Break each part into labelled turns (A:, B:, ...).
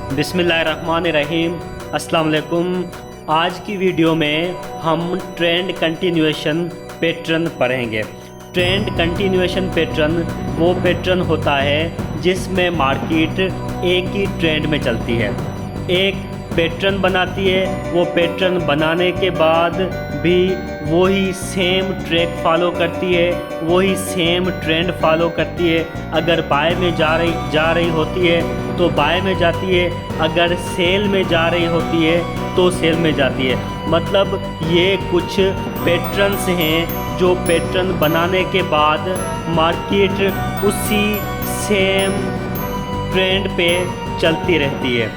A: बिस्मिल्लाहिर्रहमानिर्रहीम। अस्सलाम वालेकुम। आज की वीडियो में हम ट्रेंड कंटिन्यूएशन पैटर्न पढ़ेंगे। ट्रेंड कंटिन्यूएशन पैटर्न वो पैटर्न होता है जिसमें मार्केट एक ही ट्रेंड में चलती है, एक पैटर्न बनाती है। वो पैटर्न बनाने के बाद भी वही सेम ट्रैक फॉलो करती है, वही सेम ट्रेंड फॉलो करती है। अगर बाय में जा रही होती है तो बाय में जाती है, अगर सेल में जा रही होती है तो सेल में जाती है। मतलब ये कुछ पैटर्न्स हैं जो पैटर्न बनाने के बाद मार्केट उसी सेम ट्रेंड पे चलती रहती है।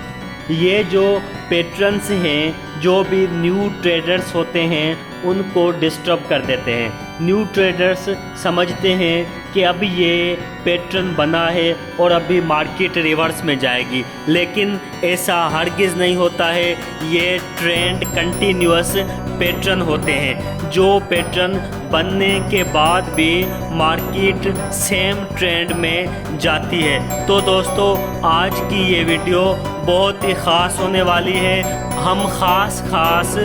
A: ये जो पैटर्न्स हैं जो भी न्यू ट्रेडर्स होते हैं उनको डिस्टर्ब कर देते हैं। न्यू ट्रेडर्स समझते हैं कि अब ये पैटर्न बना है और अभी मार्केट रिवर्स में जाएगी, लेकिन ऐसा हरगिज़ नहीं होता है। ये ट्रेंड कंटिन्यूअस पैटर्न होते हैं जो पैटर्न बनने के बाद भी मार्केट सेम ट्रेंड में जाती है। तो दोस्तों, आज की ये वीडियो बहुत ही ख़ास होने वाली है। हम ख़ास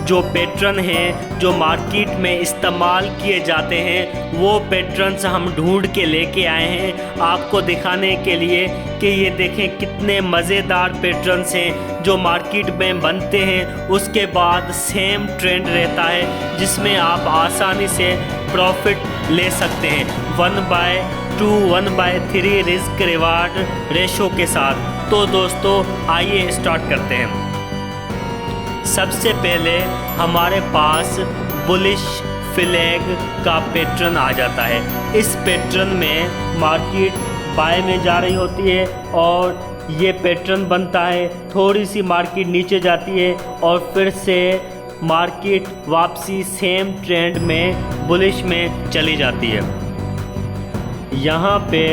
A: जो पैटर्न हैं जो मार्केट में इस्तेमाल किए जाते हैं वो पैटर्न्स हम ढूंढ के लेके आए हैं आपको दिखाने के लिए कि ये देखें कितने मज़ेदार पैटर्न्स हैं जो मार्केट में बनते हैं। उसके बाद सेम ट्रेंड रहता है जिसमें आप आसानी से प्रॉफिट ले सकते हैं 1/2 1/3 रिस्क रिवार्ड रेशो के साथ। तो दोस्तों, आइए स्टार्ट करते हैं। सबसे पहले हमारे पास बुलिश फ्लैग का पैटर्न आ जाता है। इस पैटर्न में मार्केट बाय में जा रही होती है और ये पैटर्न बनता है। थोड़ी सी मार्केट नीचे जाती है और फिर से मार्केट वापसी सेम ट्रेंड में बुलिश में चली जाती है। यहाँ पे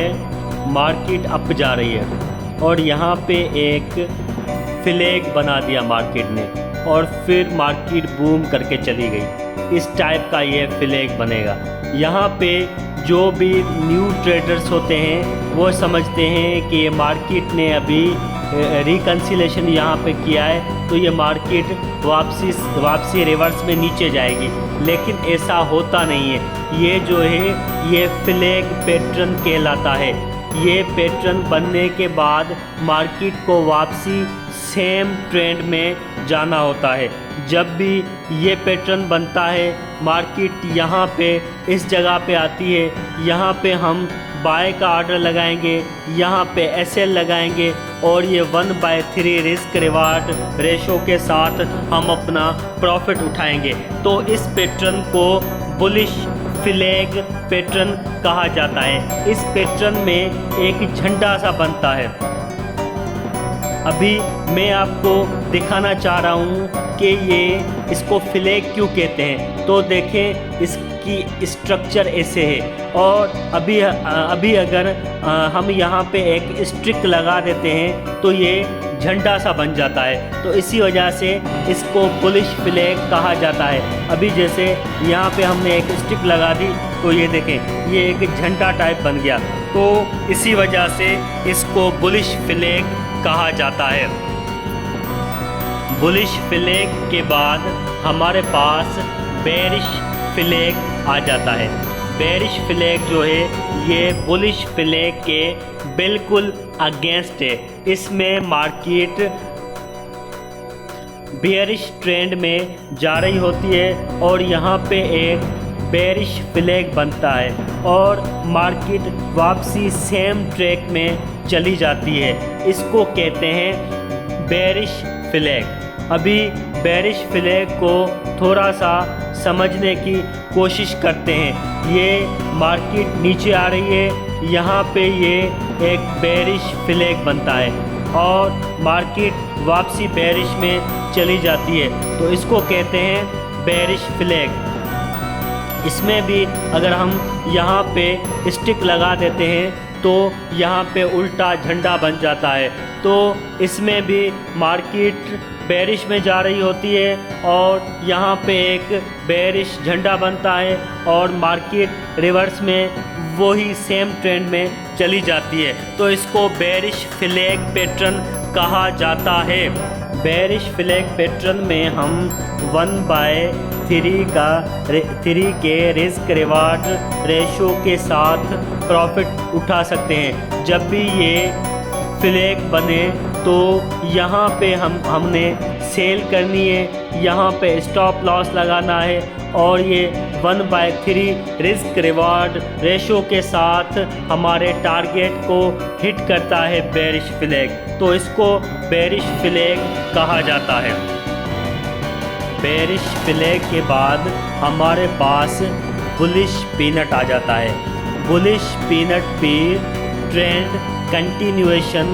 A: मार्केट अप जा रही है और यहाँ पे एक फ्लैग बना दिया मार्केट ने और फिर मार्केट बूम करके चली गई। इस टाइप का ये फ्लैग बनेगा। यहाँ पे जो भी न्यू ट्रेडर्स होते हैं वो समझते हैं कि ये मार्केट ने अभी रिकन्सिलेशन यहाँ पे किया है तो ये मार्केट वापसी रिवर्स में नीचे जाएगी, लेकिन ऐसा होता नहीं है। ये जो है ये फ्लैग पैटर्न कहलाता है। ये पैटर्न बनने के बाद मार्केट को वापसी सेम ट्रेंड में जाना होता है। जब भी ये पैटर्न बनता है मार्केट यहाँ पे इस जगह पे आती है, यहाँ पे हम बाय का ऑर्डर लगाएंगे, यहाँ पे एसएल लगाएंगे और ये 1/3 रिस्क रिवार्ड रेशो के साथ हम अपना प्रॉफिट उठाएंगे। तो इस पैटर्न को बुलिश फ्लैग पैटर्न कहा जाता है। इस पैटर्न में एक झंडा सा बनता है। अभी मैं आपको दिखाना चाह रहा हूँ कि ये इसको फ्लैग क्यों कहते हैं। तो देखें, इसकी स्ट्रक्चर ऐसे है और अभी अगर हम यहाँ पे एक स्ट्रिक लगा देते हैं तो ये झंडा सा बन जाता है। तो इसी वजह से इसको बुलिश फ्लैग कहा जाता है। अभी जैसे यहाँ पे हमने एक स्टिक लगा दी तो ये देखें ये एक झंडा टाइप बन गया, तो इसी वजह से इसको बुलिश फ्लैग कहा जाता है। बुलिश फ्लैग के बाद हमारे पास बेरिश फ्लैग आ जाता है। बेरिश फ्लैग जो है ये बुलिश फ्लैग के बिल्कुल अगेंस्ट है। इसमें मार्केट बेरिश ट्रेंड में जा रही होती है और यहाँ पे एक बेरिश फ्लैग बनता है और मार्केट वापसी सेम ट्रैक में चली जाती है। इसको कहते हैं बेरिश फ्लैग। अभी बेरिश फ्लैग को थोड़ा सा समझने की कोशिश करते हैं। ये मार्केट नीचे आ रही है, यहाँ पे ये एक बेरिश फ्लैग बनता है और मार्केट वापसी बेरिश में चली जाती है, तो इसको कहते हैं बेरिश फ्लैग। इसमें भी अगर हम यहाँ पे स्टिक लगा देते हैं तो यहाँ पे उल्टा झंडा बन जाता है। तो इसमें भी मार्केट बेरिश में जा रही होती है और यहाँ पे एक बेरिश झंडा बनता है और मार्केट रिवर्स में वही सेम ट्रेंड में चली जाती है। तो इसको बेरिश फ्लैग पैटर्न कहा जाता है। बेरिश फ्लैग पैटर्न में हम 1/3 के रिस्क रिवार्ड रेशो के साथ प्रॉफिट उठा सकते हैं। जब भी ये फ्लैग बने तो यहाँ पे हमने सेल करनी है, यहाँ पे स्टॉप लॉस लगाना है और ये 1/3 रिस्क रिवार्ड रेशो के साथ हमारे टारगेट को हिट करता है बेरिश फ्लैग, तो इसको बेरिश फ्लैग कहा जाता है। बेरिश फ्लैग के बाद हमारे पास बुलिश पीनट आ जाता है। बुलिश पीनट भी ट्रेंड कंटिन्यूएशन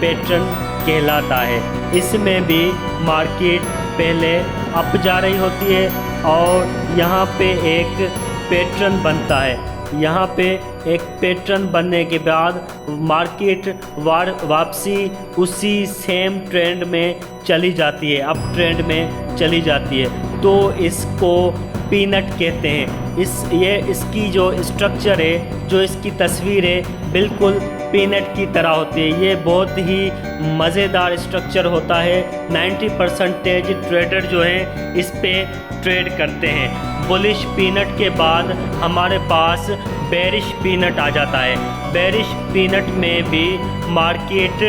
A: पैटर्न कहलाता है। इसमें भी मार्केट पहले अप जा रही होती है और यहाँ पे एक पैटर्न बनता है। यहाँ पे एक पैटर्न बनने के बाद मार्केट वापसी उसी सेम ट्रेंड में चली जाती है, अप ट्रेंड में चली जाती है, तो इसको पीनट कहते हैं। इसकी जो स्ट्रक्चर है, जो इसकी तस्वीर है, बिल्कुल पीनट की तरह होती है। ये बहुत ही मज़ेदार स्ट्रक्चर होता है। 90% ट्रेडर जो हैं इस पे ट्रेड करते हैं। बुलिश पीनट के बाद हमारे पास बेरिश पीनट आ जाता है। बेरिश पीनट में भी मार्केट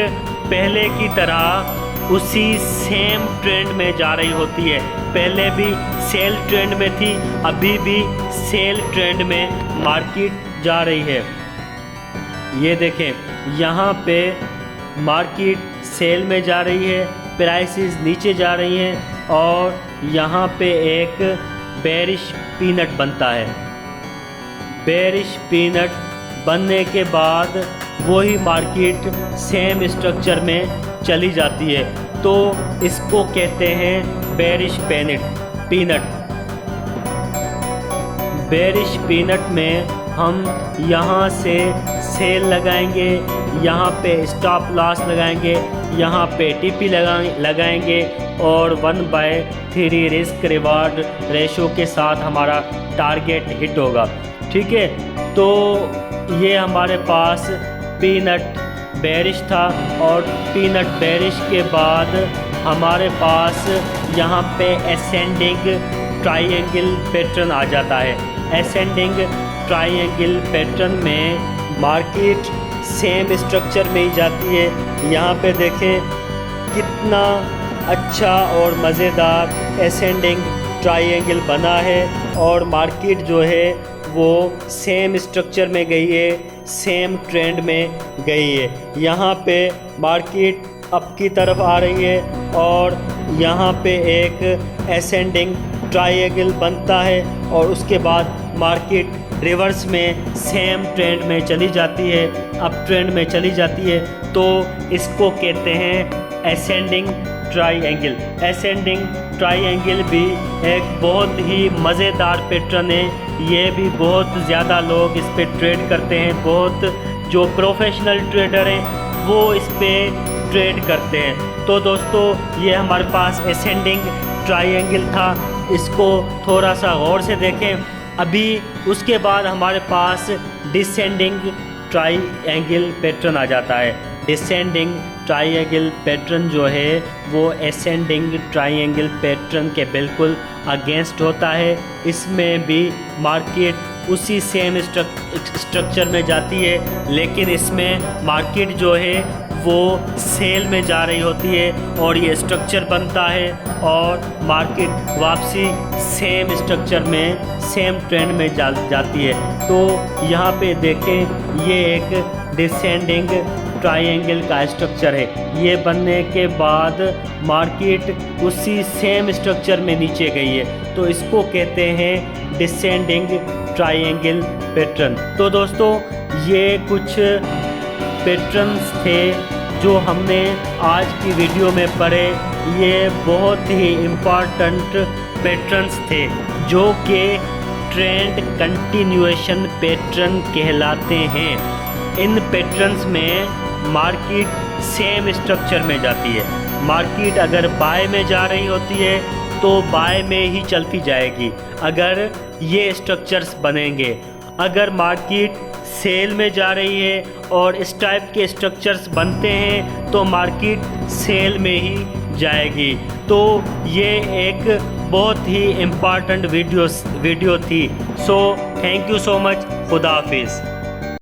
A: पहले की तरह उसी सेम ट्रेंड में जा रही होती है। पहले भी सेल ट्रेंड में थी, अभी भी सेल ट्रेंड में मार्केट जा रही है। ये देखें, यहाँ पे मार्केट सेल में जा रही है, प्राइसेस नीचे जा रही हैं और यहाँ पे एक बेरिश पीनट बनता है। बेरिश पीनट बनने के बाद वही मार्केट सेम स्ट्रक्चर में चली जाती है, तो इसको कहते हैं बेरिश पीनट। बेरिश पीनट में हम यहाँ से सेल लगाएंगे, यहाँ पे स्टॉप लॉस लगाएंगे, यहाँ पे टीपी लगाएंगे और 1/3 रिस्क रिवार्ड रेशो के साथ हमारा टारगेट हिट होगा। ठीक है, तो ये हमारे पास पीनट बेरिश था और पीनट बेरिश के बाद हमारे पास यहाँ पे एसेंडिंग ट्रायंगल पैटर्न आ जाता है। एसेंडिंग ट्रायंगल पैटर्न में मार्केट सेम स्ट्रक्चर में ही जाती है। यहाँ पे देखें कितना अच्छा और मज़ेदार एसेंडिंग ट्रायंगल बना है और मार्केट जो है वो सेम स्ट्रक्चर में गई है, सेम ट्रेंड में गई है। यहाँ पे मार्केट अप की तरफ आ रही है और यहाँ पे एक एसेंडिंग ट्रायंगल बनता है और उसके बाद मार्केट रिवर्स में सेम ट्रेंड में चली जाती है, अप ट्रेंड में चली जाती है, तो इसको कहते हैं एसेंडिंग ट्रायंगल। एसेंडिंग ट्रायंगल भी एक बहुत ही मज़ेदार पैटर्न है। ये भी बहुत ज़्यादा लोग इस पे ट्रेड करते हैं। बहुत जो प्रोफेशनल ट्रेडर हैं वो इस पे ट्रेड करते हैं। तो दोस्तों, ये हमारे पास एसेंडिंग ट्रायंगल था, इसको थोड़ा सा गौर से देखें। अभी उसके बाद हमारे पास डिसेंडिंग ट्रायंगल पैटर्न आ जाता है। डिसेंडिंग ट्रायंगल पैटर्न जो है वो एसेंडिंग ट्रायंगल पैटर्न के बिल्कुल अगेंस्ट होता है। इसमें भी मार्केट उसी सेम स्ट्रक्चर में जाती है, लेकिन इसमें मार्केट जो है वो सेल में जा रही होती है और ये स्ट्रक्चर बनता है और मार्केट वापसी सेम स्ट्रक्चर में सेम ट्रेंड में जाती है। तो यहाँ पे देखें, ये एक डिसेंडिंग ट्रायंगल का स्ट्रक्चर है। ये बनने के बाद मार्केट उसी सेम स्ट्रक्चर में नीचे गई है, तो इसको कहते हैं डिसेंडिंग ट्रायंगल पैटर्न। तो दोस्तों, ये कुछ पैटर्न्स थे जो हमने आज की वीडियो में पढ़े। ये बहुत ही इम्पॉर्टेंट पैटर्न्स थे जो कि ट्रेंड कंटिन्यूएशन पैटर्न कहलाते हैं। इन पैटर्न्स में मार्केट सेम स्ट्रक्चर में जाती है। मार्केट अगर बाय में जा रही होती है तो बाय में ही चलती जाएगी अगर ये स्ट्रक्चर्स बनेंगे। अगर मार्केट सेल में जा रही है और इस टाइप के स्ट्रक्चर्स बनते हैं तो मार्केट सेल में ही जाएगी। तो ये एक बहुत ही इम्पॉर्टेंट वीडियो थी। So thank you so much. खुदा हाफिज़।